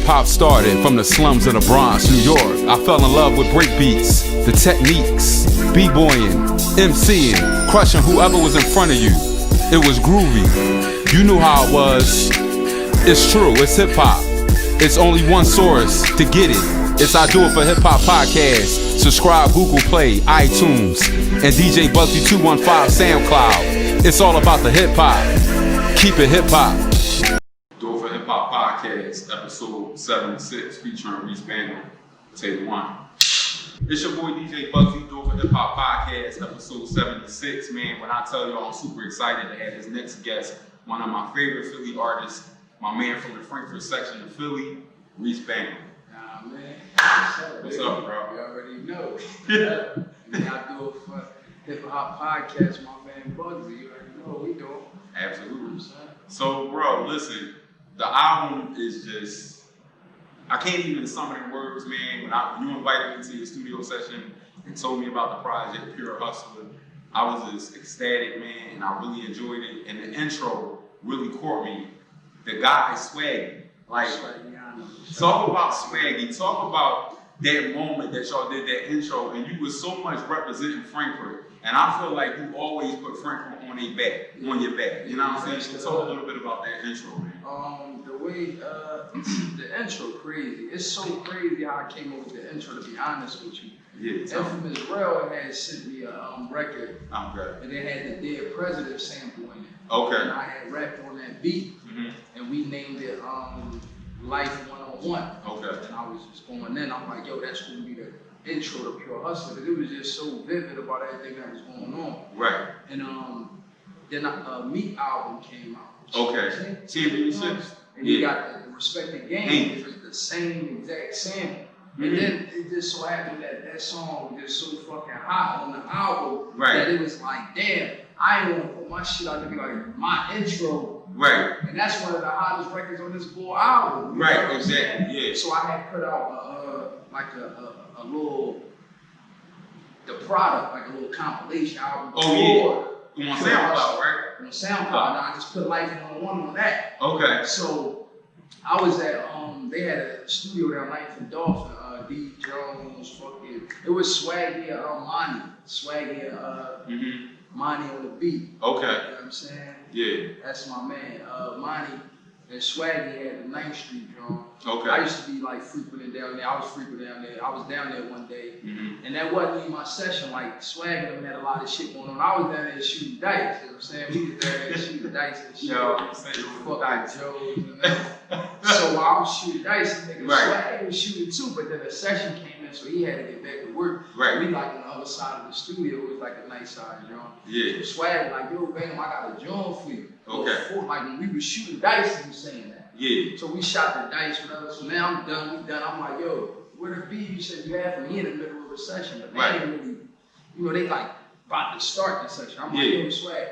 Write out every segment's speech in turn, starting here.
hip-hop started from the slums of the Bronx, New York. I fell in love with breakbeats, the techniques, b-boying, MCing, crushing whoever was in front of you. It was groovy. You knew how it was. It's true, it's hip-hop. It's only one source to get it. It's I Do It For Hip Hop Podcast. Subscribe Google Play, iTunes, and DJ Bugsy215 SoundCloud. It's all about the hip-hop. Keep it hip-hop. Do It For Hip Hop Podcast, episode 76, featuring Reesebangem, take one. It's your boy DJ Bugsy, Do It For Hip Hop Podcast, episode 76. Man, when I tell y'all I'm super excited to have this next guest, one of my favorite Philly artists, my man from the Frankfort section of Philly, Reesebangem. Nah, man. What's up, bro? You already know. I Do It For Hip Hop Podcast, my man Bugsy. You already know what we doing. Absolutely. So, bro, listen, the album is just, I can't even sum it in words, man. When you invited me to your studio session and told me about the project, Pure Hustler, I was just ecstatic, man, and I really enjoyed it. And the intro really caught me. The guy, Swaggy, like, talk about Swaggy, talk about that moment that y'all did that intro, and you was so much representing Frankfort, and I feel like you always put Frankfort on your back, you know what I'm saying? So talk a little bit about that intro, man. The way, the intro crazy. It's so crazy how I came up with the intro, to be honest with you. Yeah, Infamous Rail had sent me a record, okay, and it had the Dead President sample in it. Okay. And I had rapped on that beat, and we named it Life 101. Okay. And I was just going in, I'm like, yo, that's gonna be the intro to Pure Hustler. It was just so vivid about everything that was going on. Right. And then a Meat album came out. Okay. Championships. And you got the Respect the Game, it was the same exact sample. And then it just so happened that that song was just so fucking hot on the album that it was like, damn, I ain't want to put my shit out to be like my intro. Right. And that's one of the hottest records on this whole album. Right, exactly, yeah. So I had put out a little, the product, like a little compilation album. Oh, yeah. On SoundCloud, right? On SoundCloud. Now I just put Life 101 on that. Okay. So I was at, they had a studio down Ninth and Dolphin, D. Jones, fucking, it was Swaggy and Monty. Swaggy and Monty on the beat. Okay. You know what I'm saying? Yeah. That's my man. Monty and Swaggy had the 9th Street drum. Okay. I used to be like frequenting down there. I was frequenting down there. I was down there one day. And that wasn't even my session. Like Swaggy and them had a lot of shit going on. I was down there shooting dice. You know what I'm saying? We was down there shooting dice and shit. Fucking Joes and that. So I was shooting dice and nigga Swaggy was shooting too, but then a session came in, so he had to get back to work. Right. We like on the other side of the studio. It was like a nice side, you know? Yeah. So Swaggy like, yo, Bangem, I got a drum for you. Okay. Like when we was shooting dice, he was saying that. Yeah. So we shot the dice, whatever. So now I'm done, we done. I'm like, yo, where the beat you said you had for me in the middle of a session, but they ain't really, you know, they like about to start the session. I'm like, yo, Swag,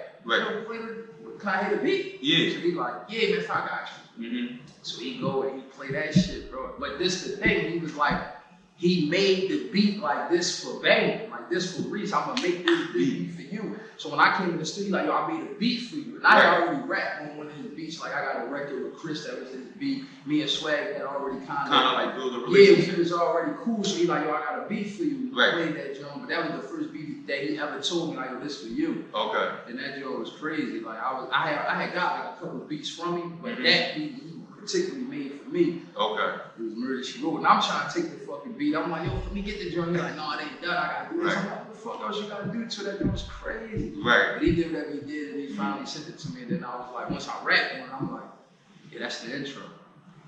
can I hit a beat? Yeah. So he like, yeah, man, I got you. So he go and he play that shit, bro. But this the thing, he was like, he made the beat like this for Bangem, like this for Reese. I'm gonna make this beat for you. So when I came in the studio, like, yo, I made a beat for you. And I had already rapped on one of his beats. Like, I got a record with Chris that was his beat. Me and Swag had already kind of like build a relationship. Yeah, we was already cool. So he like, yo, I got a beat for you. Played that drum, but that was the first beat that he ever told me, like, yo, this for you. Okay. And that drum was crazy. Like, I had got like a couple of beats from him, but that beat he particularly made for me. Okay. It was Murder She Wrote. And I'm trying to take the fucking beat. I'm like, yo, let me get the drum. He's like, no, it ain't done. I gotta do this. I'm like, what the fuck else you gotta do to it? That drum was crazy. Right. But he did whatever he did, and he finally sent it to me. And then I was like, once I rapped on, I'm like, yeah, that's the intro.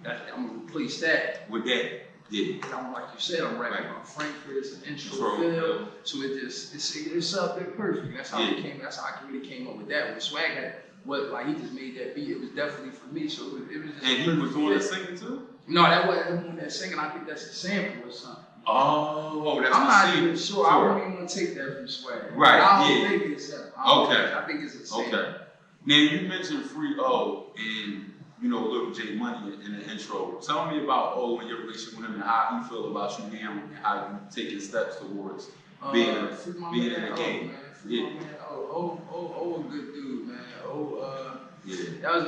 I'm gonna replace that with that. Yeah. And I'm like you said, I'm rapping about Frankfort. It's an intro film. So it just it's up there perfect. That's how it came. That's how I really came up with that. When Swag had he just made that beat. It was definitely for me. So it was just. And he was doing the singing too? No, that wasn't him doing that singing. I think that's a sample or something. Oh, that's I'm not even sure. I don't even want to take that from Swag. Right. I don't think it's him. I think it's a sample. Okay. Now you mentioned Free O and Little J Money in the intro. Tell me about O and your relationship with him and how you feel about you now and how you taking steps towards being in the game. Yeah. Oh, a good dude, man.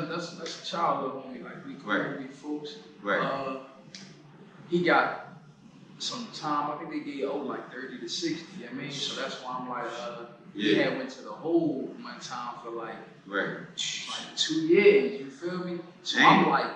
That's a childhood homie. Like we could be folks. Right. he got some time. I think they gave like 30 to 60. You know what I mean? So that's why I'm like, he had went to the hole one time for like 2 years. You feel me? So I'm like,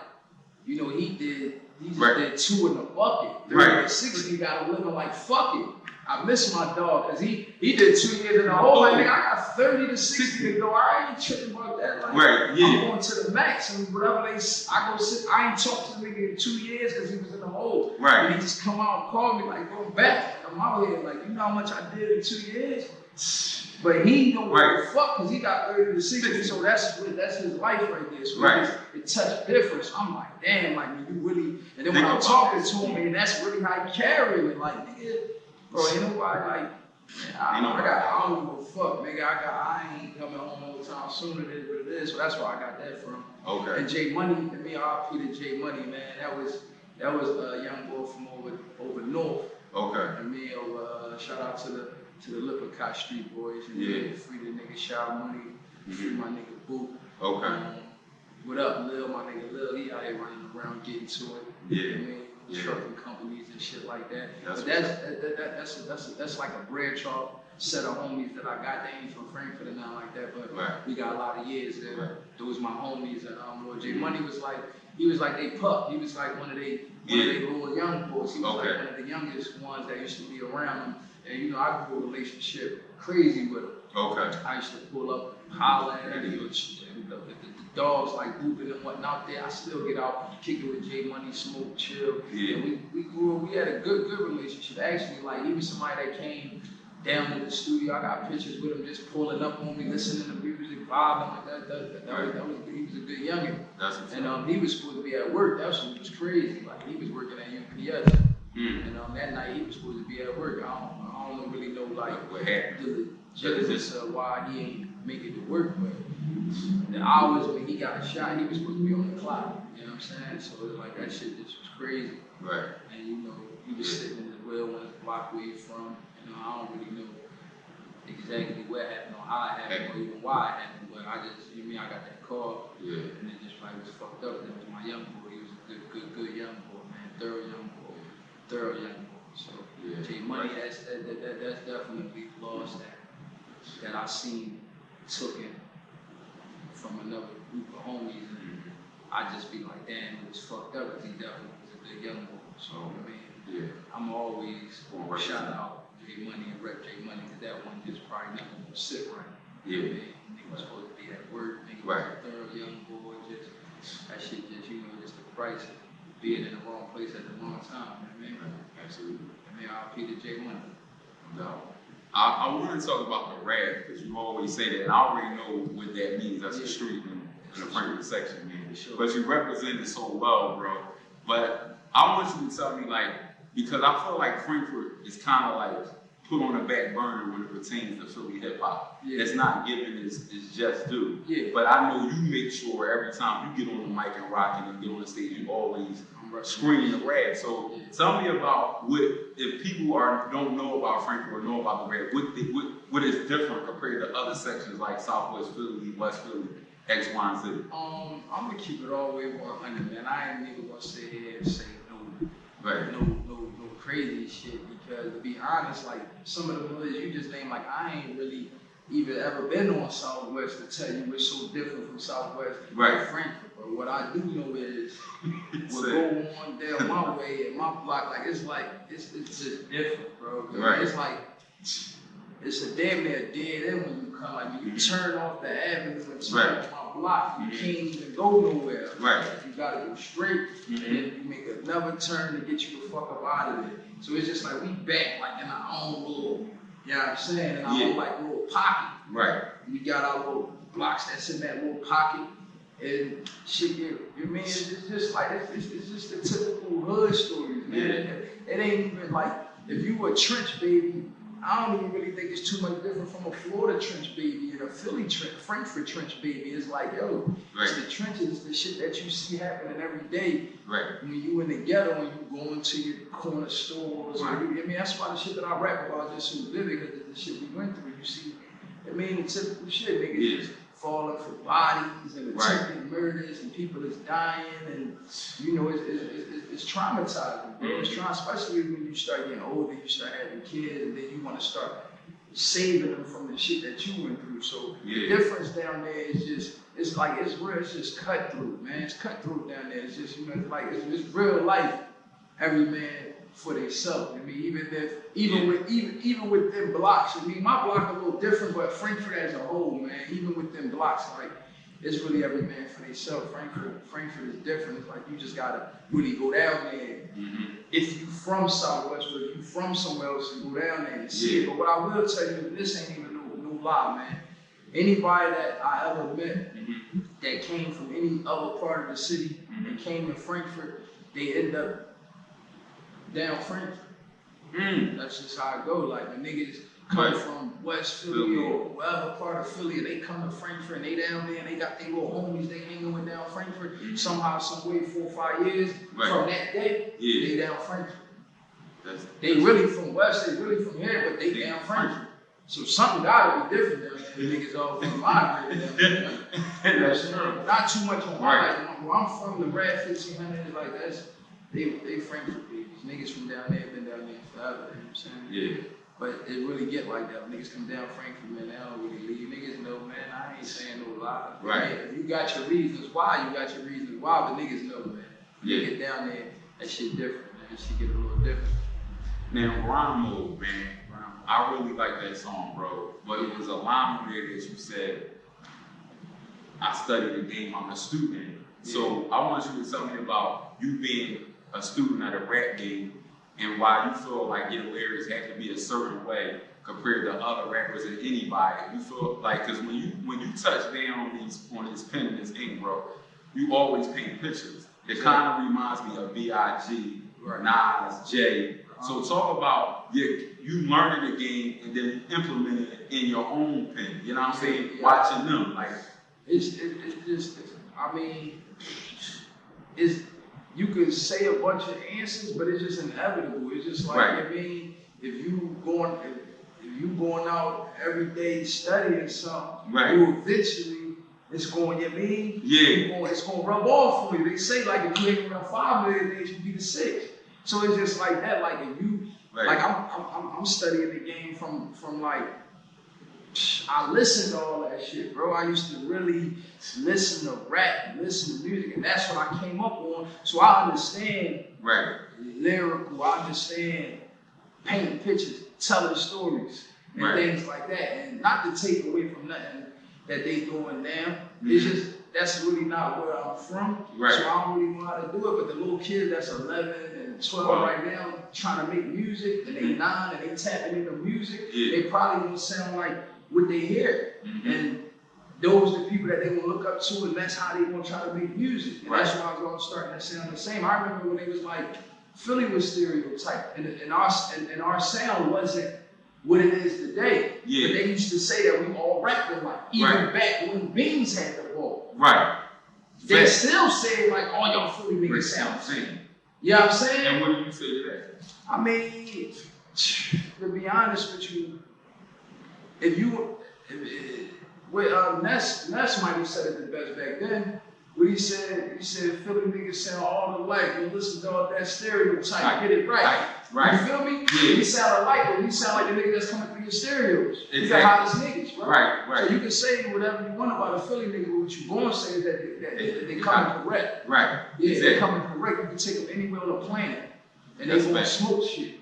you know, he just did 2 in the bucket. 30 to 60 got to live like fuck it. I miss my dog because he did 2 years in the hole. Like, nigga, I got 30 to 60 to go. I ain't tripping about that. Like, I'm going to the max and whatever I go sit. I ain't talked to the nigga in 2 years because he was in the hole. And he just come out and call me like, go back. I'm out here like, you know how much I did in 2 years? But he don't give a fuck because he got 30 to 60. So that's his life right there. So it touched different. So I'm like, damn, like, you really. And then when I'm talking to him, and that's really how he carry it. Like, nigga. Bro, ain't nobody like, man, I don't give a fuck, nigga. I ain't coming home all the time soon. It is what it is. So that's where I got that from. Okay. And J Money, and me, RP to J Money, man. That was a young boy from over north. Okay. And me, shout out to the Lippercott Street boys. And free the nigga Shout Money, free my nigga Boo. Okay. What up, Lil? My nigga Lil, he out here running around getting to it. Yeah. You know what I mean? Trucking companies and shit like that. But that's like a bread chalk set of homies that I got. They ain't from Frankfort and nothing like that, but we got a lot of years there. Those my homies. And Lord J Money was like they pup. He was like one of they little young boys. He was like one of the youngest ones that used to be around him. And you know, I grew a relationship crazy with him. Okay. I used to pull up, holler at him. The dogs like whooping and whatnot there. I still get out, kick it with J Money, smoke, chill. Yeah. And we had a good relationship. Actually, like even somebody that came down to the studio, I got pictures with him just pulling up on me, listening to music, vibing like that was he was a good youngin'. And he was supposed to be at work. That's what was crazy. Like he was working at UPS. And that night he was supposed to be at work. I don't really know like what happened. The legitimacy of why he ain't make it to work, but the hours when he got shot, he was supposed to be on the clock. You know what I'm saying? So it was like that shit just was crazy. Right. And you know, he was sitting in his well on his block where he's from. You know, I don't really know exactly what happened or how it happened or even why it happened, but I just, you know, I got that call. Yeah. And it just like was fucked up. That was my young boy. He was a good young boy, man. Thorough young boy. So J Money, that's definitely lost that I seen took it from another group of homies, and I just be like, damn, it was fucked up because he definitely was a good young boy. So I mean, I'm always shout out J Money and rep J Money because that one just probably never gonna sit right. Yeah. Nigga was supposed to be at work, nigga was a thorough young boy, just that shit just, you know, just the price of being in the wrong place at the wrong time, you know what I mean? Absolutely. I mean, RP to J Money. No. I want to talk about the rap because you always say that, and I already know what that means. That's a street in the Frankfort section, man. Sure. But you represent it so well, bro. But I want you to tell me, like, because I feel like Frankfort is kind of like put on the back burner when it pertains to Philly hip hop. Yeah. It's not given its just due. Yeah. But I know you make sure every time you get on the mic and rocking and get on the stage, you always screaming the rap. So tell me about if people don't know about Frankfort or know about the rap, what is different compared to other sections like Southwest Philly, West Philly, X, Y, and Z? I'm gonna keep it all the way 100, man. I ain't even gonna sit here and say no crazy shit because to be honest, like some of the hoods you just named, like I ain't really even ever been on Southwest to tell you what's so different from Southwest like Frankfort. But what I do know is what go on down my way and my block, like it's just different, bro. It's like it's a damn near dead end when you come. Like when you turn off the avenue and turn off my block, you can't even go nowhere. Right. You gotta go straight, and then you make another turn to get you the fuck up out of there. So it's just like we back like in our own little, you know what I'm saying, in our own like little pocket. Right. We got our little blocks that's in that little pocket. And shit, you mean it's just like it's just the typical hood stories, man. Yeah. It ain't even like if you a trench baby, I don't even really think it's too much different from a Florida trench baby and a Philly trench, Frankfort trench baby. It's like, yo, it's the trenches, the shit that you see happening every day. Right. When you in the ghetto and you go into your corner stores. Right. I mean, that's why the shit that I rap about is just so vivid because the shit we went through. You see, I mean, the typical shit, niggas just falling for bodies and attempted murders and people is dying and you know it's traumatizing, bro. It's especially when you start getting older, you start having kids, and then you want to start saving them from the shit that you went through. So the difference down there is just it's real. It's just cutthroat, man. It's cutthroat down there. It's just it's real life. Every man for themselves. I mean, even with them blocks. I mean, my block a little different, but Frankfort as a whole, man. Even with them blocks, like it's really every man for themselves. Frankfort is different. It's like you just gotta really go down there. If you from Southwest, or if you from somewhere else, and go down there and see it. But what I will tell you, and this ain't even no lie, man. Anybody that I ever met that came from any other part of the city and came to Frankfort, they end up down Frankfort. That's just how it go. Like the niggas come from West Philly or whatever part of Philly, and they come to Frankfort and they down there and they got their little homies they hanging with down Frankfort. Somehow, some way, 4 or 5 years from that day, they down Frankfort. They really from West, they really from here, but they down Frankfort. So something gotta be different down there. The niggas all from my area down there. You know what I'm saying? Not too much on my life. Where I'm from, the Rad 1500, like that's they Frankfort babies. Niggas from down there been down there forever. You know what I'm saying? But it really get like that. When niggas come down Frankfort, man, they don't really leave. Niggas know, man, I ain't saying no lie. If you got your reasons why, but niggas know, man. You get down there, that shit different, man. That shit get a little different. Now, Rhyme Mode, man. I really like that song, bro. But it was a line on there that you said, I study the game, I'm a student. So I want you to tell me about you being a student at a rap game and why you feel like your lyrics have to be a certain way compared to other rappers and anybody. You feel like, because when you touch down on this pen and this ink, bro, you always paint pictures. It kind of reminds me of B.I.G., Nas, Jay. So talk about you learning the game and then implementing it in your own pen. You know what I'm saying? Watching them, like it's just. I mean, you could say a bunch of answers, but it's just inevitable. It's just like I mean, if you going out every day studying something, you eventually it's going. You mean? It's going to rub off for you. They say like if you hang around 5 million days, you be the 6. So it's just like that. Like if you, like I'm studying the game from like, I listen to all that shit, bro. I used to really listen to rap, listen to music, and that's what I came up on. So I understand lyrical, I understand painting pictures, telling stories, and things like that. And not to take away from nothing that they doing now. It's just, that's really not where I'm from. So I don't really know how to do it. But the little kids that's 11 and 12 right now trying to make music, and they 9 and they tapping into music, they probably gonna sound like what they hear. And those are the people that they gonna look up to, and that's how they gonna try to make music. And that's why I was gonna start to sound the same. I remember when it was like Philly was stereotyped, and our sound wasn't what it is today. But they used to say that we all rapped alike. Even back when Beans had the ball. They still say like all y'all Philly niggas sound the same. You know what I'm saying? And what do you say to that? I mean, to be honest with you, Ness might have said it the best back then. What he said Philly niggas sound all alike. You listen to all that stereotype, get it right. You feel me? We sound alike, but we sound like the nigga that's coming through your stereos. These are hottest niggas, bro. So you can say whatever you want about a Philly nigga, but what you gonna say is that they coming correct. They coming correct. You can take them anywhere on the planet, and they gonna smoke shit.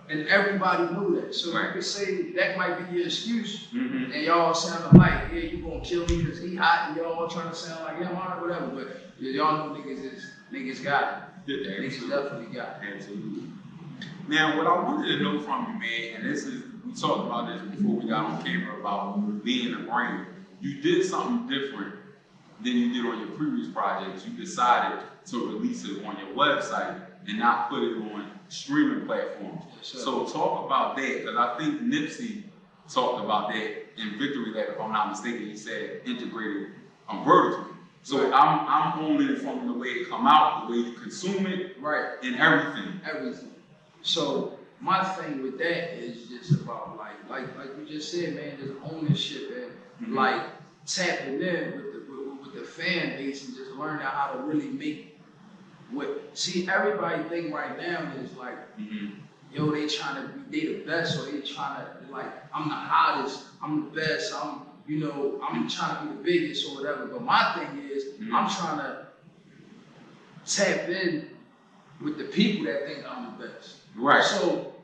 And everybody knew that. So you could say that might be your excuse, and y'all sound alike. Yeah, you gonna kill me because he hot, and y'all all trying to sound like him, whatever. But y'all know niggas got it. Niggas definitely got it. Absolutely. Now, what I wanted to know from you, man, and we talked about this before we got on camera about being a brand. You did something different than you did on your previous projects. You decided to release it on your website and not put it on streaming platforms. So talk about that, because I think Nipsey talked about that in Victory Lap, if I'm not mistaken. He said integrated vertically. So I'm owning it from the way it come out, the way you consume it, and everything. Everything. So my thing with that is just about like you just said, man, just ownership and like tapping in with the fan base and just learning how to really make see, everybody think right now is like, yo, they trying to be they the best, or they trying to like, I'm the hottest, I'm the best, I'm trying to be the biggest or whatever. But my thing is, I'm trying to tap in with the people that think I'm the best. Right. So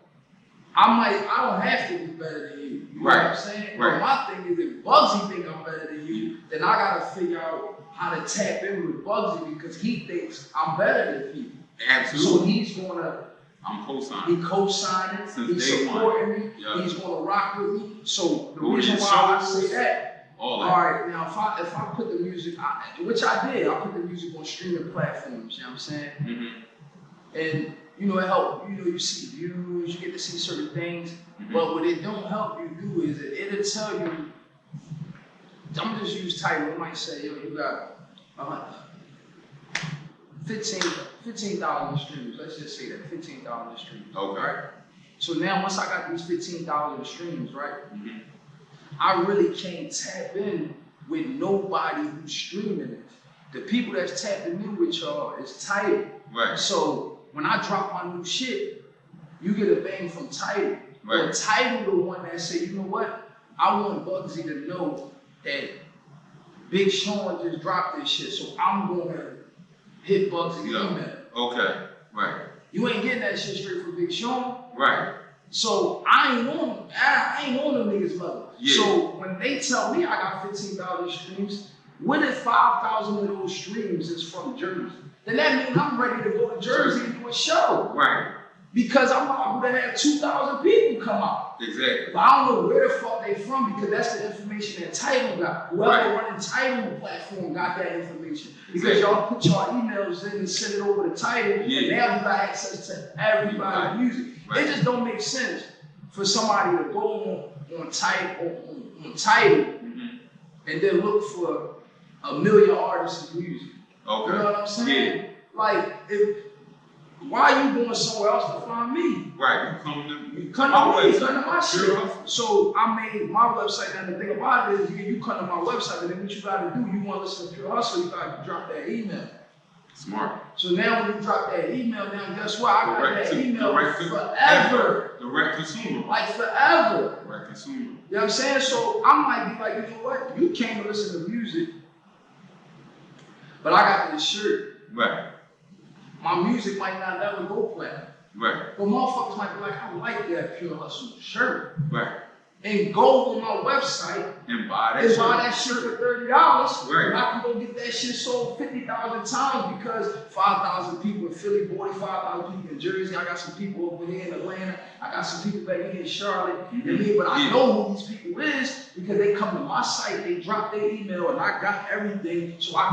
I don't have to be better than you. You know what I'm saying? Right. But my thing is, if Bugsy think I'm better than you, then I gotta figure out how to tap in with Bugsy because he thinks I'm better than people. Absolutely. So he's gonna. I'm co-signing. He co-signing. He's supporting me. Yep. He's gonna rock with me. So the reason why I say that. All right. Now if I put the music, which I did, I put the music on streaming platforms. You know what I'm saying? And you know, it helps. You know, you see views, you get to see certain things. But what it don't help you do is it'll tell you. I'm just use title. It might say, yo, you got 15,000 streams. Let's just say that 15,000 streams. Okay. Right? So now once I got these 15,000 streams, right? I really can't tap in with nobody who's streaming it. The people that's tapping in with y'all is Tidal. Right. So when I drop my new shit, you get a bang from Tidal. Right. But Tidal the one that say, you know what? I want Bugsy to know that Big Sean just dropped this shit, so I'm gonna hit Bugsy email. Okay. Right. You ain't getting that shit straight from Big Sean. Right. So I ain't on them niggas level. Yeah. So when they tell me I got 15,000 streams, what if 5,000 of those streams is from Jersey? Then that means I'm ready to go to Jersey and do a show. Right. Because I'm able to have 2,000 people come out. Exactly. But I don't know where the fuck they from because that's the information that Tidal got. Whoever running Tidal platform got that information. Because y'all put y'all emails in and send it over to Tidal, and now you got access to everybody's music. It just don't make sense for somebody to go on Tidal and then look for a million artists' music. Okay. You know what I'm saying? Yeah. Like, why are you going somewhere else to find me? Right, you come to my shit. So I made my website, and the thing about it is, you come to my website, and then what you gotta do, you wanna listen to Pure Hustle, you gotta drop that email. Smart. So now when you drop that email, now guess what? I got that email forever. Direct consumer. Like forever. Direct consumer. You know what I'm saying? So I might be like, you know what? You came to listen to music, but I got this shirt. Right. My music might not never go platinum. Right. But motherfuckers might be like, I like that Pure Hustle shirt. Right. And go on my website and buy that shit for $30. Right. And I can go get that shit sold 50,000 times because 5,000 people in Philly, 45,000 people in Jersey. I got some people over here in Atlanta. I got some people back here in Charlotte. But I know who these people is because they come to my site, they drop their email, and I got everything so I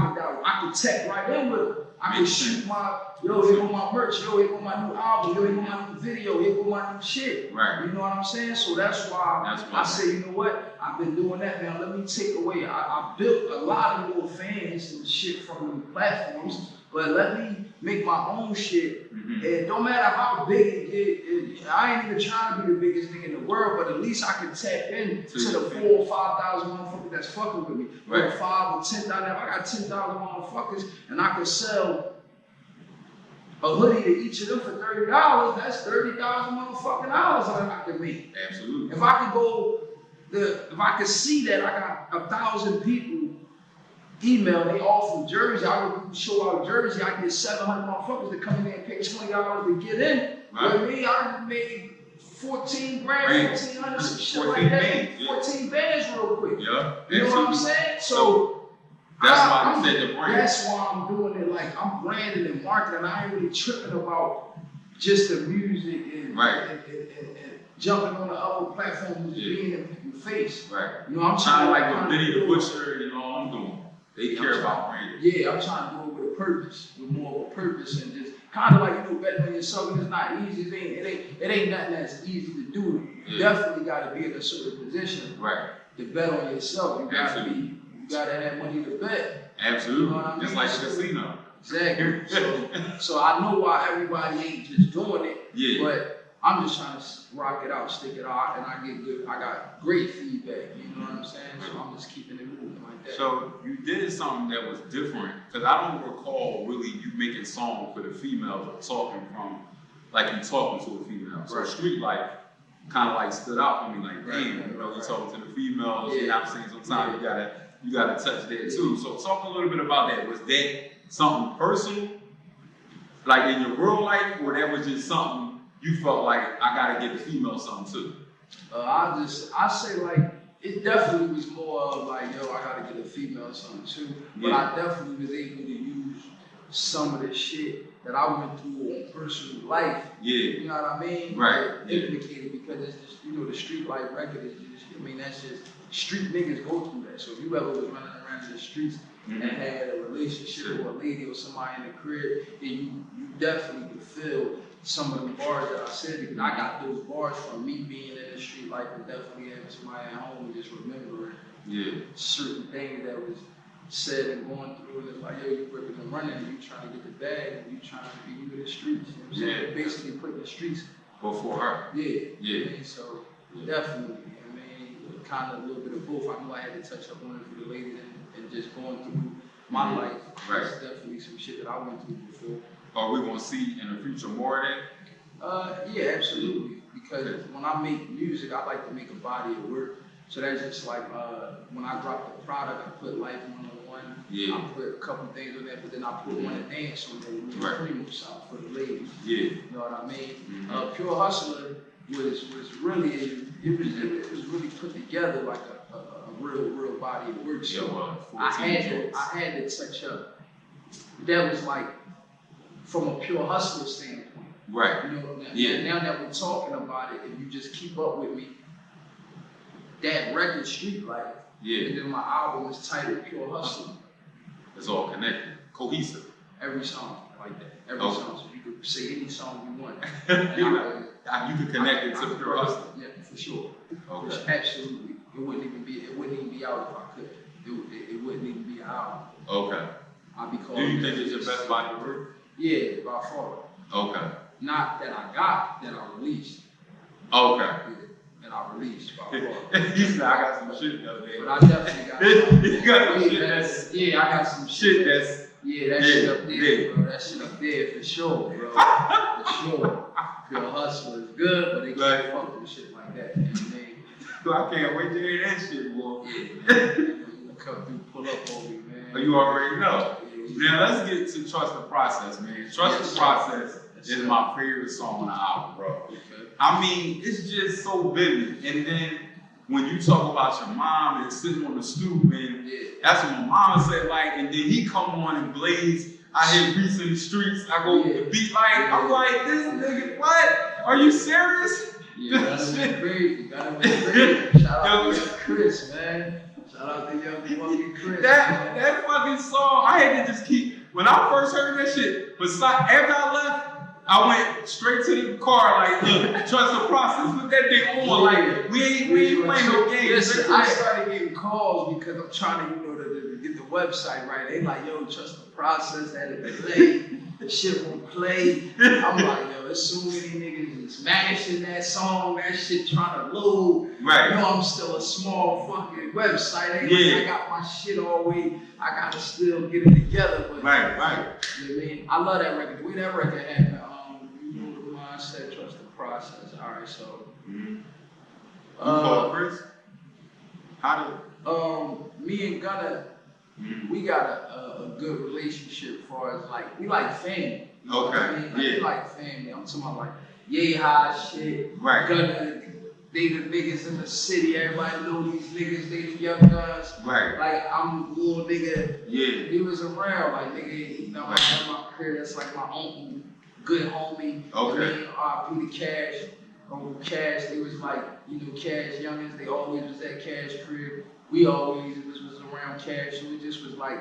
can tech right in with them. I can shoot my, yo, here go my merch, yo, here go my new album, yo, here go my new video, here go my new shit. Right. You know what I'm saying? So that's why I say, you know what? I've been doing that now. Let me take away. I built a lot of little fans and shit from the platforms, but let me make my own shit. And don't matter how big it get, I ain't even trying to be the biggest thing in the world, but at least I can tap in to the 4,000 or 5,000 motherfuckers that's fucking with me. Right. 5 or 10,000. If I got 10,000 motherfuckers and I can sell a hoodie to each of them for $30, that's 30,000 motherfucking dollars that I can make. Absolutely. If I could see that I got 1,000 people email, they all from Jersey, I would show out Jersey, I get 700 motherfuckers that come in there and pay $20 to get in. Right. With me, I made 14 grand, 1,400, some shit like that. 14 bands real quick. Yeah. You know what I'm saying? So that's why I said the brand. That's why I'm doing it. Like, I'm branding and marketing. I ain't really tripping about just the music and jumping on the other platforms, being in people's face. Right. You know, I'm trying to like with Benny the Butcher, you know what I'm doing. They care about branding. Yeah, I'm trying to do it with a purpose, with more of a purpose, and just kind of like, you know, betting on yourself. It's not easy. It ain't nothing that's easy to do. You definitely got to be in a certain position, right, to bet on yourself. You gotta have money to bet. Absolutely. You know what I mean? Just like the casino. Exactly. So I know why everybody ain't just doing it. Yeah. But I'm just trying to rock it out, stick it out, and I got great feedback, you know what I'm saying? So I'm just keeping it moving like that. So you did something that was different, because I don't recall really you making songs for the females or talking from, like you talking to a female. So Street Life kind of like stood out for me, like, damn, you know, you talking to the females, you know what I'm saying? Sometimes you gotta touch there too. So talk a little bit about that. Was that something personal, like in your real life, or that was just something you felt like I gotta get the female something too? I say like, it definitely was more of like, yo, I gotta get a female something too. But I definitely was able to use some of the shit that I went through on personal life. You know what I mean? Right. Implicated, because it's just, you know, the Street Life record is just, I mean, that's just, street niggas go through that. So if you ever was running around in the streets and had a relationship with a lady or somebody in the crib, then you definitely could feel some of the bars that I said, because I got those bars from me being in the street life and definitely having somebody at home and just remembering certain things that was said and going through. And it's like, yo, you ripping and running and you trying to get the bag and you trying to be you in the streets. You know what I'm saying? Basically putting the streets before her. I mean, so definitely, I mean, kind of a little bit of both. I knew I had to touch up on it for the ladies and just going through my life. That's definitely some shit that I went through before. Are we gonna see in the future more of that? Yeah, absolutely. Because when I make music, I like to make a body of work. So that's just like when I drop the product, I put Life 101. I put a couple things on there, but then I put Wanna Dance on there with a premium song for the ladies. You know what I mean? Pure Hustler was really, it was really put together like a real body of work. So I had to touch up. That was like from a Pure Hustler standpoint. You know, now that we're talking about it, if you just keep up with me, that record Street Life, and then my album is titled Pure Hustler. It's all connected, cohesive. Every song like that. Every song. So you could say any song you want. You could connect it to Pure Hustler. Yeah, for sure. Absolutely. It wouldn't even be out if I could. It wouldn't even be an album. Do you think it's your best body of work? Yeah, by far. Not that I got, that I released. That I released by far. You said I got some shit though, man. But I definitely got some. You got some shit that's. I got some shit that's. That shit up there, bro. That shit up there for sure, bro. For sure. Pure Hustler is good, but they can't fuck with shit like that. You know what I mean? So I can't wait to hear that shit, boy. You come through, pull up on me, man. You already know. Now let's get to Trust the Process, man. Trust the Process is my favorite song on the album, bro. I mean, it's just so vivid. And then when you talk about your mom and sitting on the stoop, and that's what my mama said, like, and then he come on and blaze. I hit Reese in the streets. I go with the beat, like, I'm like, this nigga, what? Are you serious? That went crazy. Shout out to Chris, man. Shout out to young fucking Chris. That fucking song, I had to just keep. When I first heard that shit, but after I left, I went straight to the car, like, look, trust the process, put that thing on, like, we ain't playing no games. Listen, I started getting calls because I'm trying to, to get the website right. They like, yo, trust the process, had a delay, the shit won't play. I'm like, yo, there's so many niggas just mashing that song, that shit trying to load. You know, I'm still a small fucking website. Ain't like I got my shit all the way, I gotta still get it together. But, you know what I mean? I love that record. The way that record happened. Said trust the process. All right, so you call Chris? How did me and Gunna, we got a good relationship as far as like we like family. You know what I mean? Like, we like family. I'm talking about like yay high shit. Gunna, they the niggas in the city. Everybody know these niggas. They the young guns. Like I'm the little nigga. He was around. Like nigga, you know, I have my career. That's like my uncle. Good homie, R.P. the Cash, Uncle Cash, they was like, Cash youngins, they always was at Cash crib. We always was around Cash, so it just was like,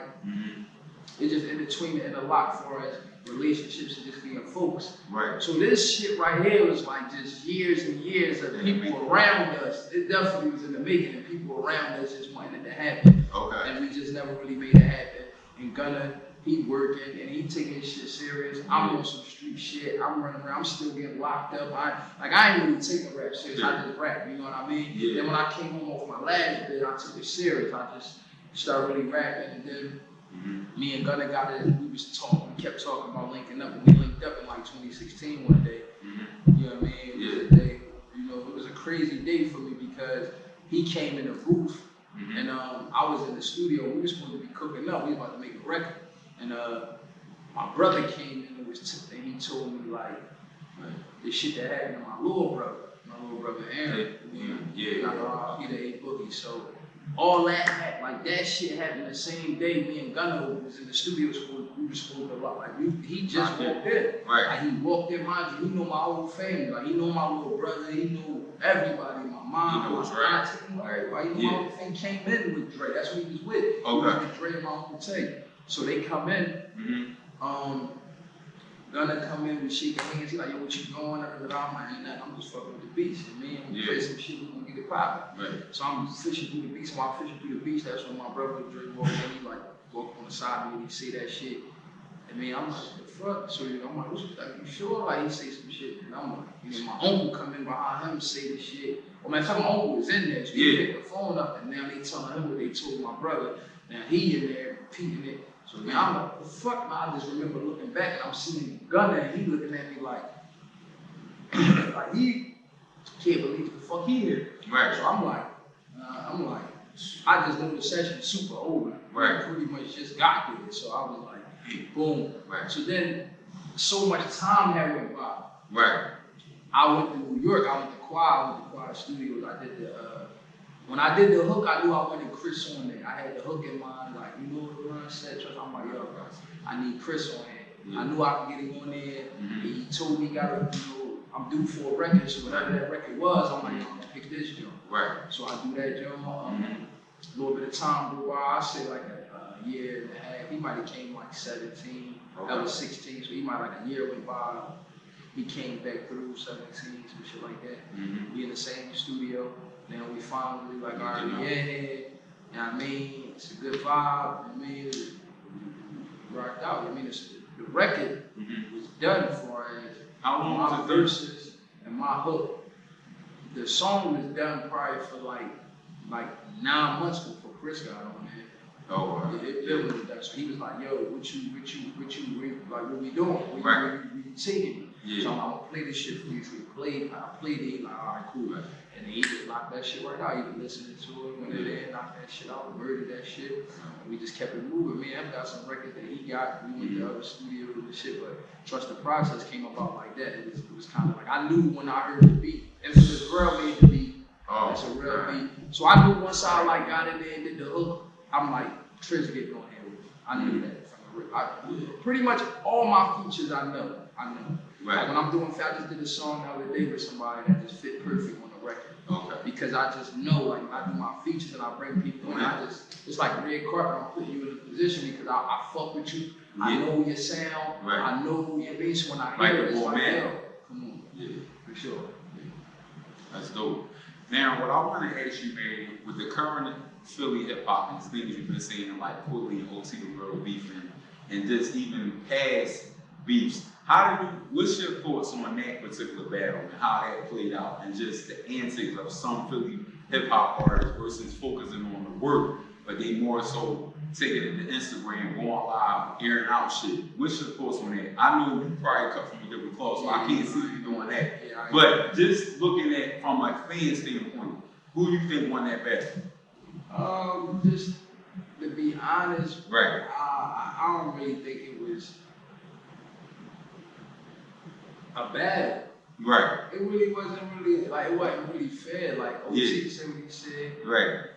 it just in between and a lot for us, relationships and just being folks. So this shit right here was like just years and years of people around us. It definitely was in the making, and people around us just wanted it to happen. And we just never really made it happen. And Gunna, he working and he taking his shit serious. I'm on some street shit. I'm running around. I'm still getting locked up. I ain't really taking rap serious. I just rap. You know what I mean? Then when I came home off my last bit, I took it serious. I just started really rapping, and then me and Gunna got it. We was talking. We kept talking about linking up, and we linked up in like 2016 one day. You know what I mean? It was a day. You know, it was a crazy day for me because he came in the booth. And I was in the studio. We were supposed to be cooking up. We was about to make a record. And my brother came in and he told me like the shit that happened to my little brother Erik. He the A Boogie. So all that like that shit happened the same day. Me and Gunna was in the studio. We were supposed to he just walked in. Like he walked in, mind you, he know my whole family. Like he know my little brother. He knew everybody. My mom, my auntie, everybody. He knew my whole thing. Came in with Dre. That's what he was with. He was with Dre and my Uncle Tay. So they come in. Gunna come in, we shaking hands. He like, yo, what you doing? I'm like, ain't nothing. I'm just fucking with the beach. And me and we play some shit. We gonna get it poppin'. So I'm fishing through the beach. While I'm fishing through the beach, that's when my brother Dre walked in. He like walked on the side of me. He say that shit. And me, I'm like, what the fuck? So I'm like, what you sure? Like he say some shit. And I'm like, you know, my uncle come in behind him, say the shit. Well, man, my uncle was in there. So he picked the phone up, and now they telling him what they told my brother. Now he in there repeating it. So man, I'm like, what the fuck, man? I just remember looking back and I'm seeing Gunna and he looking at me like he can't believe the fuck he here. So I'm like, I just know the session super over. I pretty much just got there. So I was like, boom. So then, so much time had went by. I went to New York. I went to Quad Studios. I did when I did the hook, I knew I wanted Chris on there. I had the hook in mind, like, you know what the run said, I'm like, yo, I need Chris on here. I knew I could get him on there. He told me, I'm due for a record, so whatever that record was, I'm like, I'm gonna pick this joint. So I do that joint. A little bit of time go by, I say like a year and a half. He might have came like 17, I was 16, so he might like a year went by. He came back through 17, some shit like that. We in the same studio. Then we finally like, all right, we in here. You know what I mean? It's a good vibe. I mean, rocked out. I mean, the record was done for us. How long my was it verses and my hook. The song was done probably for like 9 months before Chris got on there. Oh, wow. It was done. So he was like, yo, what you like, what we doing? We taking it. So I'm gonna play this shit for you. So I played it, like, all right, cool. And then he just knocked that shit right out. He was listening to it, went in there, knocked that shit out, murdered that shit. And we just kept it moving. Me and him got some records that he got. We went to other studios and shit, but Trust the Process came about like that. It was kind of like, I knew when I heard the beat, if this girl made the beat, it's a real beat. So I knew once I like got in there and did the hook, I'm like, Trish getting on here with me. I knew that from the rip. Pretty much all my features I know. Like when I'm doing, I just did a song the other day with somebody that just fit perfect on the record. Because I just know, like, I do my features and I bring people in. It's like red carpet. I'm putting you in a position because I fuck with you. I know your sound. I know your bass. When I hear it, it's like, yo, come on. For sure. That's dope. Now, what I want to ask you, man, with the current Philly hip hop and things you've been seeing, like Pulley and OT the World beefing, and just even past beefs, what's your thoughts on that particular battle and how that played out, and just the antics of some Philly hip hop artists versus focusing on the work, but they more so taking it to Instagram, going live, airing out shit. What's your thoughts on that? I know you probably cut from a different cloth, so I can't see you doing that. But just looking at from a fan standpoint, who do you think won that battle? Just to be honest, I don't really think it was a battle. It really wasn't really, like, it wasn't really fair. Like, OT said what he said.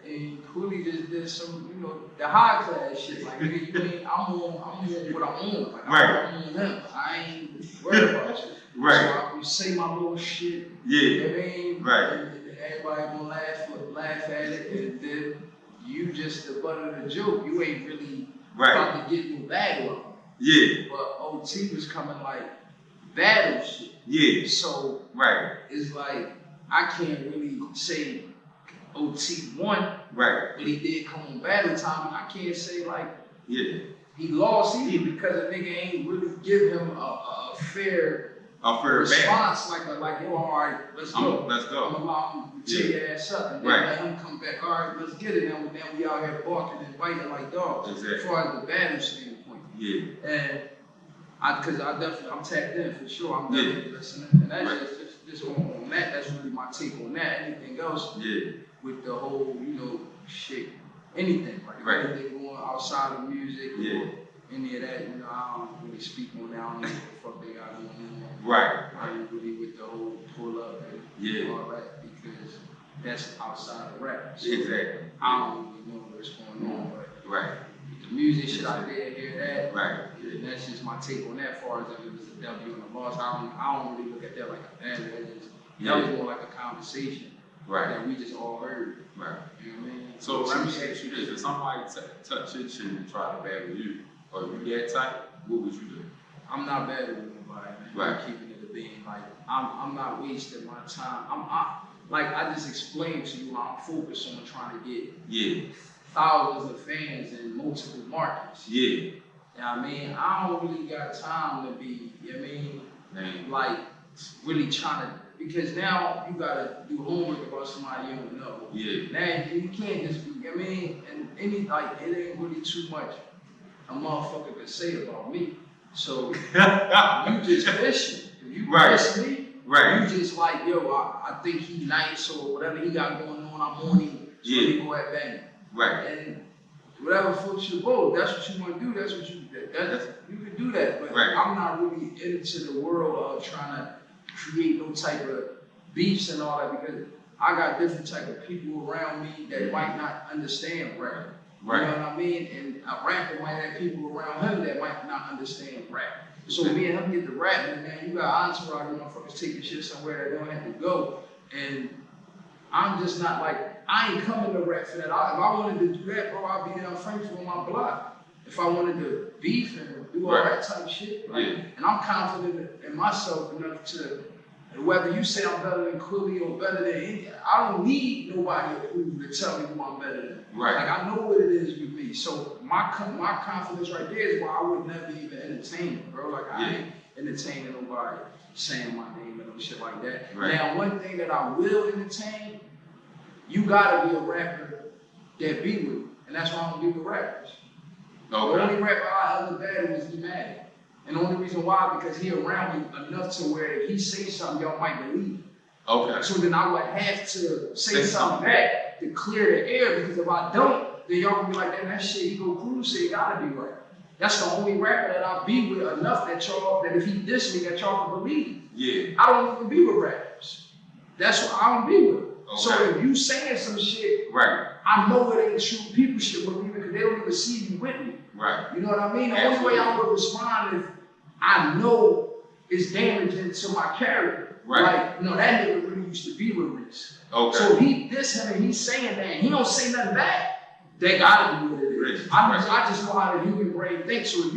And Cooley just did some, you know, the high class shit. Like, nigga, you ain't, I'm on what I'm on. Like, I'm on him. I ain't worried about you. So I can say my little shit. You know what I mean? And everybody gonna laugh at it. And then you just the butt of the joke. You ain't really about to get no bag on. But OT was coming like battle shit. So it's like I can't really say OT won, but he did come on battle time, and I can't say like he he lost either because a nigga ain't really give him a fair response, like yo, all right, let's go. I'm allow him to tear your ass up, and then let him come back. All right, let's get it. And then we out here barking and biting like dogs. Exactly. As far as the battle standpoint. Yeah. And I'm tapped in for sure. I'm definitely listening, and that's just on that. That's really my take on that. Anything else? Yeah. With the whole, shit, anything, like anything going outside of music or any of that, I don't really speak on that. I don't know what the fuck they got going on. Right. I ain't really with the whole pull up and all that because that's outside of rap. So exactly. I don't really know what's going on, but the music shit I did hear that. Right. And that's just my take on that. As far as if it was a W and a loss, I don't really look at that like a bad. That was more like a conversation that we just all heard. Right. You know what I mean? So let me ask you this: if somebody touch your shit and try to battle you, or you that type, what would you do? I'm not battling nobody, man. Right. I'm keeping it a being. Like I'm not wasting my time. I just explained to you, I'm focused on trying to get thousands of fans in multiple markets. Yeah. You know what I mean? I don't really got time to be, you know what I mean? Like really trying to, because now you gotta do homework about somebody you don't know. Yeah. Now you can't just be, you know what I mean? And it ain't really too much a motherfucker could say about me. So you just fishing. If you fish me, you just like, yo, I think he nice or whatever he got going on, I'm on him. So he go at bang. Right. And whatever floats your boat, that's what you want to do, that's what you can do that. But I'm not really into the world of trying to create no type of beefs and all that because I got different type of people around me that might not understand rap. Right. You know what I mean? And a rapper might have people around him that might not understand rap. So me and him get to rapping, man, you got entourage motherfuckers taking shit somewhere that they don't have to go. And I'm just not like, I ain't coming to rap for that. If I wanted to do that, bro, I'd be down Frankfort on my block. If I wanted to beef and do all that type of shit. And I'm confident in myself enough to, whether you say I'm better than Quilly or better than any, I don't need nobody to tell me who I'm better than. Right. Like I know what it is with me. So my confidence right there is why I would never even entertain it, bro. Like I ain't entertaining nobody saying my name and no shit like that. Right. Now one thing that I will entertain, you gotta be a rapper that be with me. And that's why I don't be with rappers. Okay. The only rapper I ever battled was E-Matic. And the only reason why, because he around me enough to where if he say something, y'all might believe. Okay. So then I would have to say something back to clear the air, because if I don't, then y'all gonna be like, that shit he go Coombs say gotta be right. That's the only rapper that I be with enough that y'all, that if he diss me, that y'all can believe. Yeah. I don't even be with rappers. That's what I don't be with. Okay. So if you saying some shit, I know it ain't true. People should believe it because they don't even see you with me. Right. You know what I mean? The only way I would respond is I know it's damaging to my character. Right. Like, no, that nigga really used to be with Reese. Okay. So he diss him and he's saying that and he don't say nothing back. They gotta be what it is. I just know how the human brain thinks. So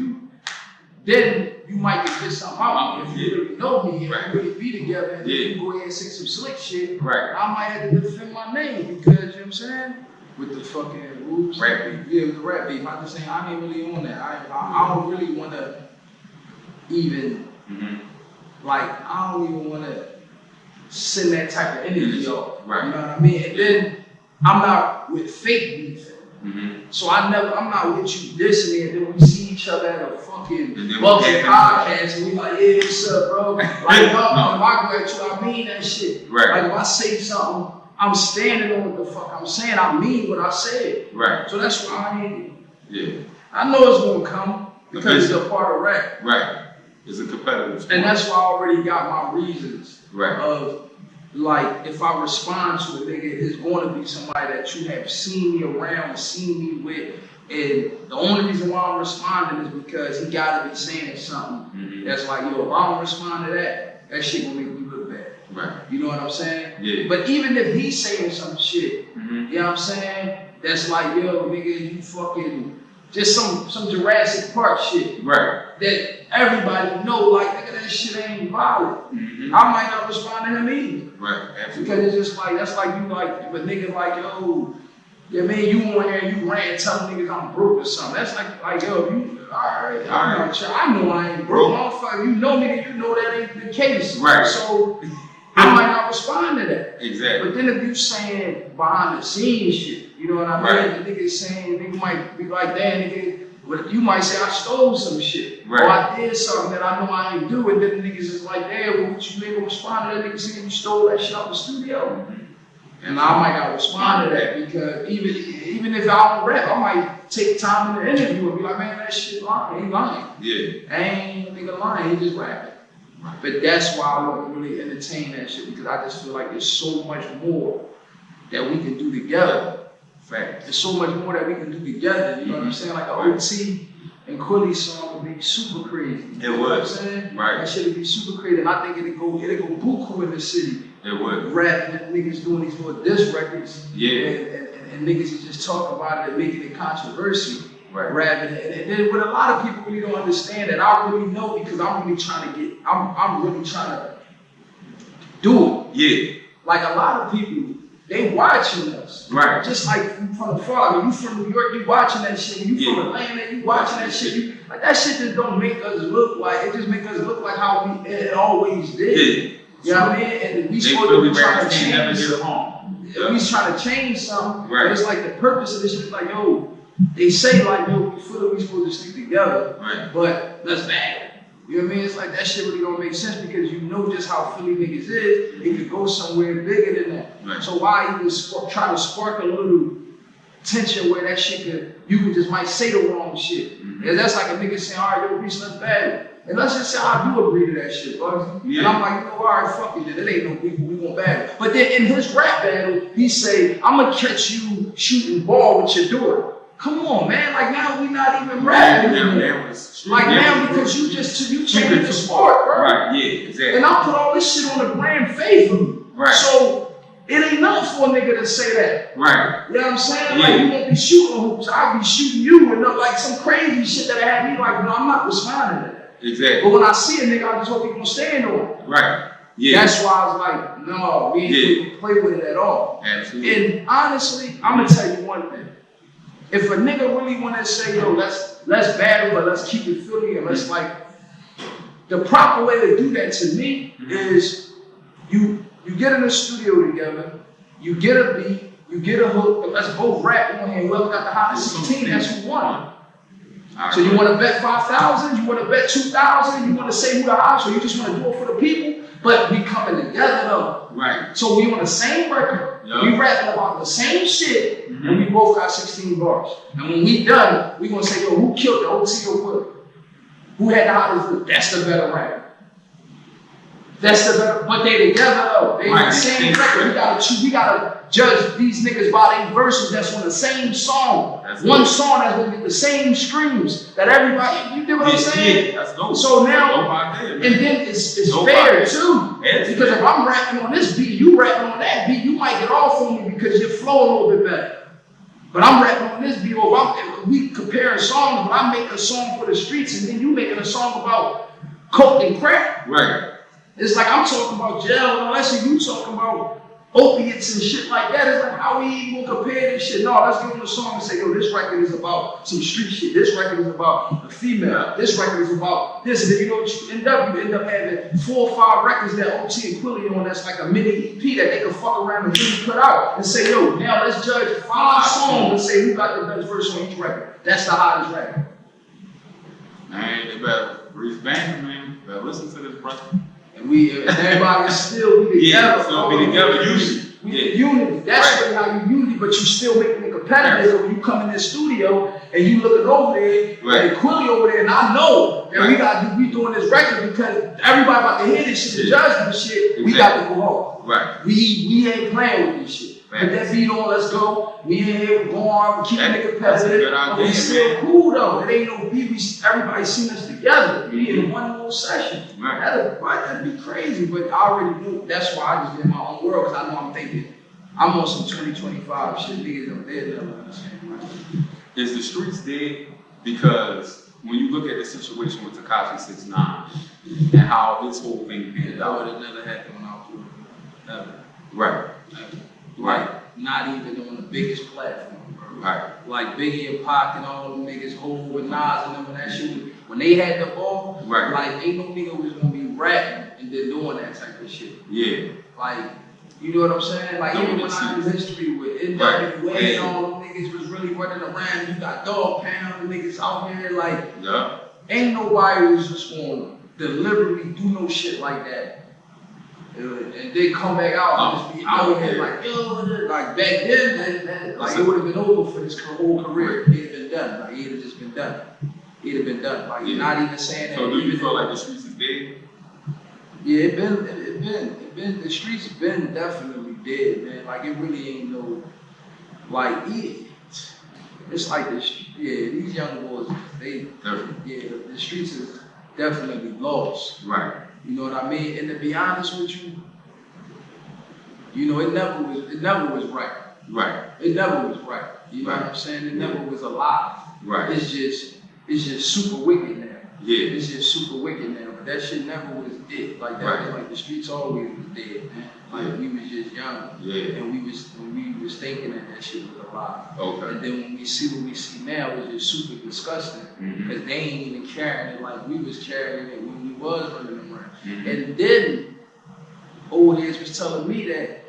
then you might get something out of me. If you really know me and we really be together and then you go ahead and say some slick shit, I might have to defend my name because, you know what I'm saying? With the fucking rules. Rap beef. Yeah, with the rap beef. I'm just saying, I ain't really on that. I don't really want to even, I don't even want to send that type of energy off. Right. You know what I mean? And then I'm not with fake beef. So I'm not with you dissing and then we see each other at a fucking Bugsy podcast and we like, yeah, what's up, bro? Like, no, if I go at you, I mean that shit. Right. Like, if I say something, I'm standing on what the fuck I'm saying. I mean what I said. Right. So that's why I know it's gonna come because it's a part of rap. Right. It's a competitive sport. And that's why I already got my reasons. Right. Of like, if I respond to a nigga, it's going to be somebody that you have seen me around, seen me with, and the only reason why I'm responding is because he got to be saying something that's like, yo, if I don't respond to that, that shit gonna make me look bad. Right. You know what I'm saying? Yeah. But even if he's saying some shit, you know what I'm saying? That's like, yo, nigga, you fucking, just some Jurassic Park shit. Right. That everybody know, like, nigga, that shit ain't violent. I might not respond to him either. Right. Absolutely. Because it's just like, that's like you like, if a nigga like, yo, Yeah, man, you on here, you ran telling niggas I'm broke or something. That's like yo, you, alright, I know I ain't broke. Motherfucker, you know nigga, you know that ain't the case. Right. So I might not respond to that. Exactly. But then if you saying behind the scenes shit, you know what I mean? Right. The nigga saying, nigga might be like, damn, nigga, but you might say I stole some shit. Right. Or I did something that I know I ain't do, and then the niggas is like, damn, well, what you ain't gonna respond to that nigga saying you stole that shit out the studio? And I might not respond to that because even if I don't rap, I might take time in the interview and be like, man, that shit lying. He lying. Yeah. Ain't nigga lying. He just rapping. But that's why I don't really entertain that shit because I just feel like there's so much more that we can do together. Fact. There's so much more that we can do together. You know what I'm saying? Like an OT and Quilly song would be super crazy. It would. You know what I'm saying? Right. That shit would be super crazy. And I think it'd go buku in the city. It would. Rather than niggas doing these little diss records. Yeah. And niggas is just talking about it and making it controversial. Right. Rather than, and then what a lot of people really don't understand that I really know because I'm really trying to do it. Yeah. Like a lot of people, they watching us. Right. Just like from the far. I mean, you from New York, you watching that shit. You from Atlanta, you watching that shit. Like that shit just don't make us look like, it just make us look like how it always did. Yeah. You know what I mean? And we supposed to be trying to change something. We trying to change something. Right. It's like the purpose of this shit is like, yo, they say like, yo, we feel that we supposed to stick together. Right. But that's bad. You know what I mean? It's like that shit really don't make sense because you know just how Philly niggas is. It could go somewhere bigger than that. Right. So why even try to spark a little tension where that shit you could just might say the wrong shit. And that's like a nigga saying, all right, yo, Reese, let's battle. And let's just say I do agree to that shit, Bugsy. Yeah. And I'm like, you know, all right, fuck it, then it ain't no people, we gonna battle. But then in his rap battle, he say, I'm gonna catch you shooting ball with your daughter. Come on, man, like now we not even rapping anymore. Like now because you changed the sport, bro. Right, yeah, exactly. And I put all this shit on the gram faithfully. Right. So it ain't nothing for a nigga to say that. Right. You know what I'm saying? Yeah. Like you won't be shooting hoops, I'll be shooting you and like some crazy shit that had me like, no, I'm not responding to that. Exactly. But when I see a nigga, I just hope he gonna stand on it. Right. Yeah. That's why I was like, no, we ain't play with it at all. Absolutely. And honestly, I'm gonna tell you one thing. If a nigga really wanna say, yo, let's battle, but let's keep it Philly and let's like, the proper way to do that to me is you get in the studio together, you get a beat, you get a hook, and let's both rap on here. Whoever got the hottest 16, that's who won. So you want to bet 5,000? You want to bet 2,000? You want to say who the hottest, or you just want to do it for the people? But we coming together though. Right. So we on the same record, we rapping about the same shit, and we both got 16 bars. And when we done, we gonna say, yo, who killed the OT or what? Who had the hottest hook? That's the better rapper. That's the better, but they together though. They on the same record. We gotta judge these niggas by their verses that's on the same song. One song that's gonna get the same streams that everybody, you get what I'm saying? Yeah, that's dope. So now, and then it's fair too. Because if I'm rapping on this beat, you rapping on that beat, you might get off on me because your flow a little bit better. But I'm rapping on this beat, or we comparing songs, but I make a song for the streets and then you making a song about coke and crack. Right. It's like I'm talking about jail and all that shit, you talking about opiates and shit like that. It's like, how we even gonna compare this shit? No, let's give them a song and say, yo, this record is about some street shit. This record is about a female. This record is about this. And then you know what you end up having 4 or 5 records that OT and Quilly on that's like a mini EP that they can fuck around and really put out and say, yo, now let's judge 5 songs and say who got the best verse on each record. That's the hottest record. Man, they better Reesebangem, man. Better listen to this, brother. And everybody still be together. Still be together, unity. Unity. That's really how you unity, but you still making it competitive. When you come in this studio and you looking over there and Quilly over there, and I know that we doing this record because everybody about to hear this shit and judge this shit. Exactly. We got to go home. Right. We ain't playing with this shit. Put that beat on, let's go. We in here, we go on, we keeping it competitive. But we still cool though. It ain't no beat. Everybody seen us together. We in one little session. Right. That'd be crazy, but I already knew. That's why I just did my own world, because I know I'm thinking I'm on some 2025 shit. Niggas don't dead though. Is the streets dead? Because when you look at the situation with Tekashi 6ix9ine and how this whole thing panned out, it never happened when I was doing it. Never. Right. Never. Right. not even on the biggest platform, bro. Right. Like Biggie and Pac and all them niggas, Hov with Nas and them, and that shit, when they had the ball, right. like ain't no nigga was gonna be rapping and then doing that type of shit. Yeah. Like, you know what I'm saying? Like, even when I do history with NWA and all them niggas was really running around, and you got Dog Pound and niggas out here, like, ain't nobody was just gonna deliberately do no shit like that. And then come back out and just be out here like, yo, like back then, man, like it would have been over for his whole career. He'd have been done. Like he'd have just been done. He'd have been done. Like you're not even saying that. So do you feel like the streets is dead? Yeah, it been the streets been definitely dead, man. Like it really ain't no like it's like this. Yeah, these young boys, they the streets is definitely lost. Right. You know what I mean? And to be honest with you, you know, it never was right. Right. It never was right. You know what I'm saying? It never was alive. Right. It's just super wicked now. Yeah. It's just super wicked now. But that shit never was dead. Like that was like the streets always was dead, man. Like we was just young. Yeah. And we was thinking that shit was alive. Okay. And then when we see what we see now, it's just super disgusting. Because they ain't even carrying it like we was carrying it when we was running around. And then old heads was telling me that,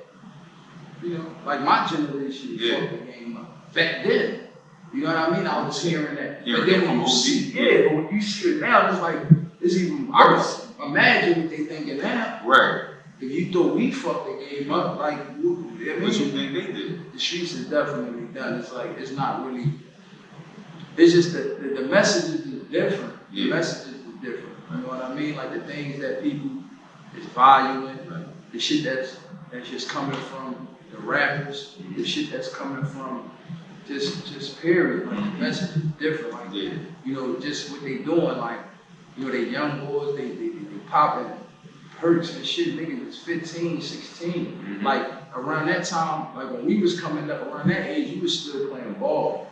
you know, like my generation fucked the game up. Back then, you know what I mean? I was hearing that. Yeah, but then when you see, but when you see it now, it's like, it's even worse. Imagine what they thinking now. Right. If you thought we fucked the game up, like, I mean, what you think they did? The streets is definitely done. It's like, it's not really, it's just that the messages is different. Yeah. The messages is different. You know what I mean? Like the things that people is valuing, the shit that's just coming from the rappers, the shit that's coming from just period. Like the message is different. Like you know, just what they doing. Like you know, they young boys, they popping perks and shit. Niggas is 15, 16. Like around that time, like when we was coming up, around that age, you was still playing ball.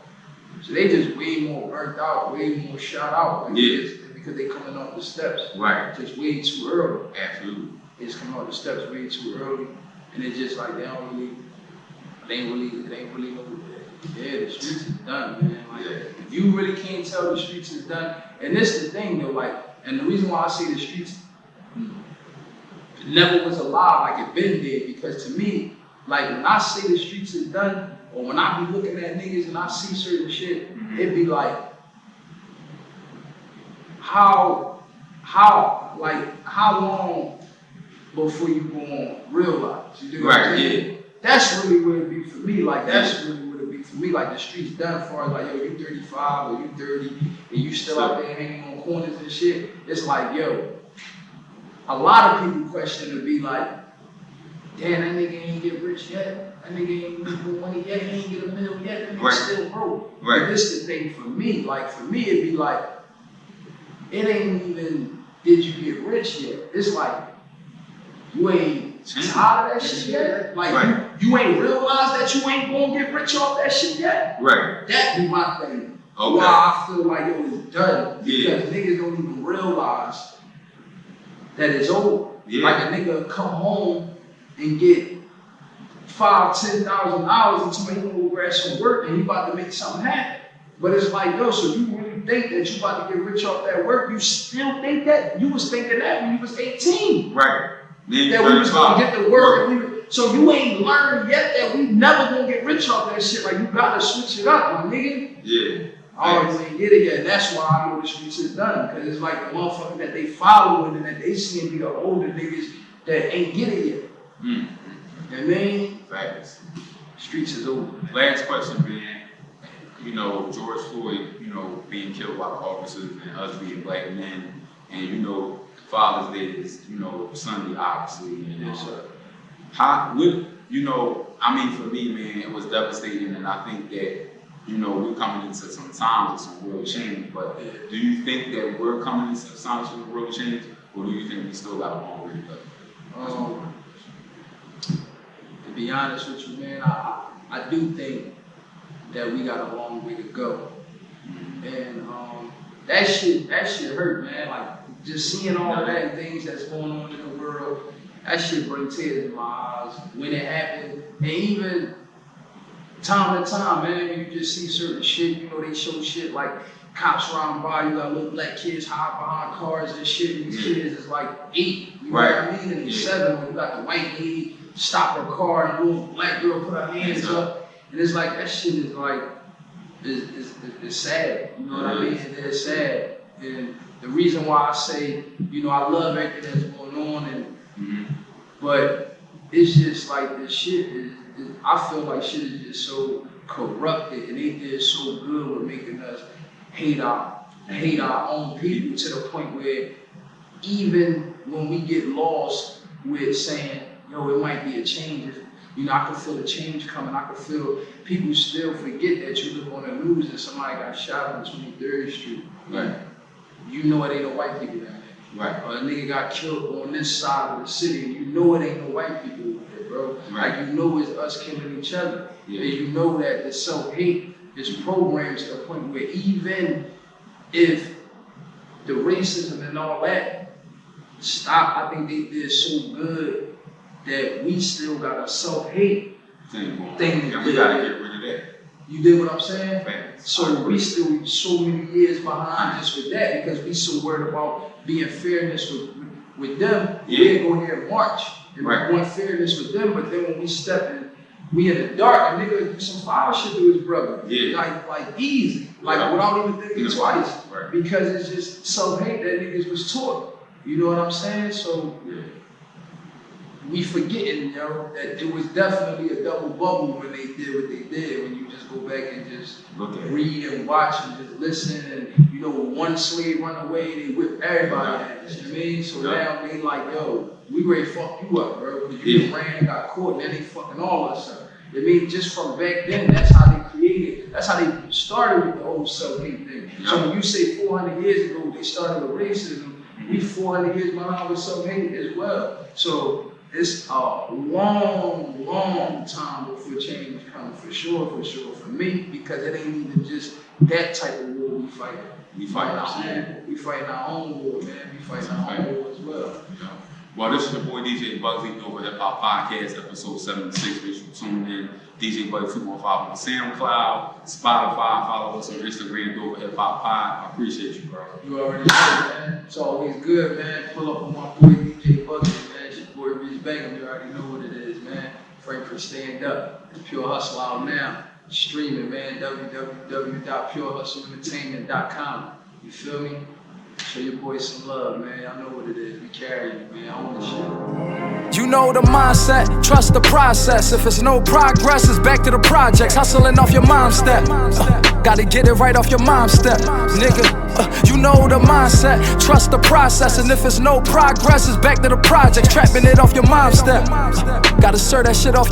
So they just way more burnt out, way more shot out. Like because they coming off the steps. Right. Just way too early. Absolutely. They just coming off the steps way too early. And it's just like they ain't really know. Yeah, the streets is done, man. Like if you really can't tell the streets is done, and this is the thing though, like, and the reason why I say the streets never was alive, like it been dead, because to me, like when I say the streets is done, or when I be looking at niggas and I see certain shit, it be like, how long before you gonna realize? You know what I'm saying? Yeah. That's really what it be for me. Like that's really what it be for me. Like the streets done as far as like, yo, you 35 or you 30 and you still out there hanging on corners and shit. It's like, yo, a lot of people question to be like, damn, that nigga ain't get rich yet. That nigga ain't make no money yet. He ain't get a mill yet. That nigga still broke. Right. But this the thing for me. Like for me, it'd be like, it ain't even did you get rich yet. It's like you ain't tired of that shit yet. Like you ain't realized that you ain't gonna get rich off that shit yet. Right. That be my thing. Okay. Why I feel like it was done. Because niggas don't even realize that it's over. Yeah. Like a nigga come home and get $5,000, $10,000 and somebody gonna go grab some work and he about to make something happen. But it's like, yo, so you really think that you about to get rich off that work? You still think that? You was thinking that when you was 18. Right. That we was gonna get the work. So you ain't learned yet that we never gonna get rich off that shit. Like you gotta switch it up, my nigga. Yeah. Oh, you ain't get it yet. And that's why I know the streets is done. Because it's like the motherfucker that they following and that they seeing be the older niggas that ain't get it yet. You know what I mean? Facts. Streets is over. Last question, man. You know, George Floyd, you know, being killed by the officers and us being black men, and you know, Father's Day is, you know, Sunday, obviously, and you know, I mean, for me, man, it was devastating, and I think that, you know, we're coming into some time with some real change, but do you think that we're coming into some time with real change, or do you think we still got a long way to go? To be honest with you, man, I do think that we got a long way to go. And that shit hurt, man. Like just seeing all of that and things that's going on in the world, that shit brings tears in my eyes when it happened. And even time to time, man, you just see certain shit, you know, they show shit like cops riding by, you got little black kids hide behind cars and shit, and these kids is like 8, you know what I mean? And they're 7, when you got the white lady stop her car and a little black girl put her hands up, and it's like, that shit is like, it's sad, you know what I mean? It's sad, and the reason why I say, you know, I love everything that's going on, and but it's just like this shit I feel like shit is just so corrupted, and they did so good with making us hate our own people to the point where even when we get lost with saying, yo, it might be a change. You know, I can feel the change coming. I can feel people still forget that you look on the news and somebody got shot on 23rd Street. Right. You know it ain't no white people down there. Right. Or a nigga got killed on this side of the city, and you know it ain't no white people over there, bro. Right. Like, you know it's us killing each other. Yeah. And you know that the self-hate is programmed to the point where even if the racism and all that stop, I think they did so good that we still got a self-hate thing. And we gotta get rid of that. You dig what I'm saying? Facts. So we still so many years behind just with that because we so worried about being fairness with them. We go here in March and we want fairness with them, but then when we step in, we in the dark, a nigga do some foul shit to his brother. Like easy. Like without even thinking twice. Right. Because it's just self-hate that niggas was taught. You know what I'm saying? So we forgetting, yo, that it was definitely a double bubble when they did what they did. When you just go back and just read and watch and just listen, and you know, when one slave run away, they whip everybody ass. You know what I mean? So now they like, yo, we ready to fuck you up, bro, because you just ran and got caught, and then they fucking all us up. I mean, just from back then, that's how they created, that's how they started with the whole self-hate thing. So when you say 400 years ago, they started with racism, we 400 years behind with self-hate as well. So it's a long, long time before change comes, for sure, for me, because it ain't even just that type of war we fighting. We fighting our own war, man. We fighting our own war as well. Well, this is your boy DJ Bugsy, Over Hip Hop Podcast, episode 76. Make sure you tune in. DJ Bugsy 215 on SoundCloud, Spotify. Follow us on Instagram, Over Hip Hop Pod. I appreciate you, bro. You already know, man. It's always good, man. Pull up on my boy DJ Bugsy, man. It's your boy Reesebangem. You already know what it is, man. Frankfort Stand Up. It's Pure Hustle out now. Streaming, man. www.purehustleentertainment.com. You feel me? Show your boys some love, man. I know what it is. We carry it, man. I own the shit. You know the mindset, trust the process. If it's no progress, it's back to the projects. Hustling off your mom step. Gotta get it right off your mom step, nigga. You know the mindset, trust the process. And if it's no progress, it's back to the projects. Trapping it off your mom step. Gotta serve that shit off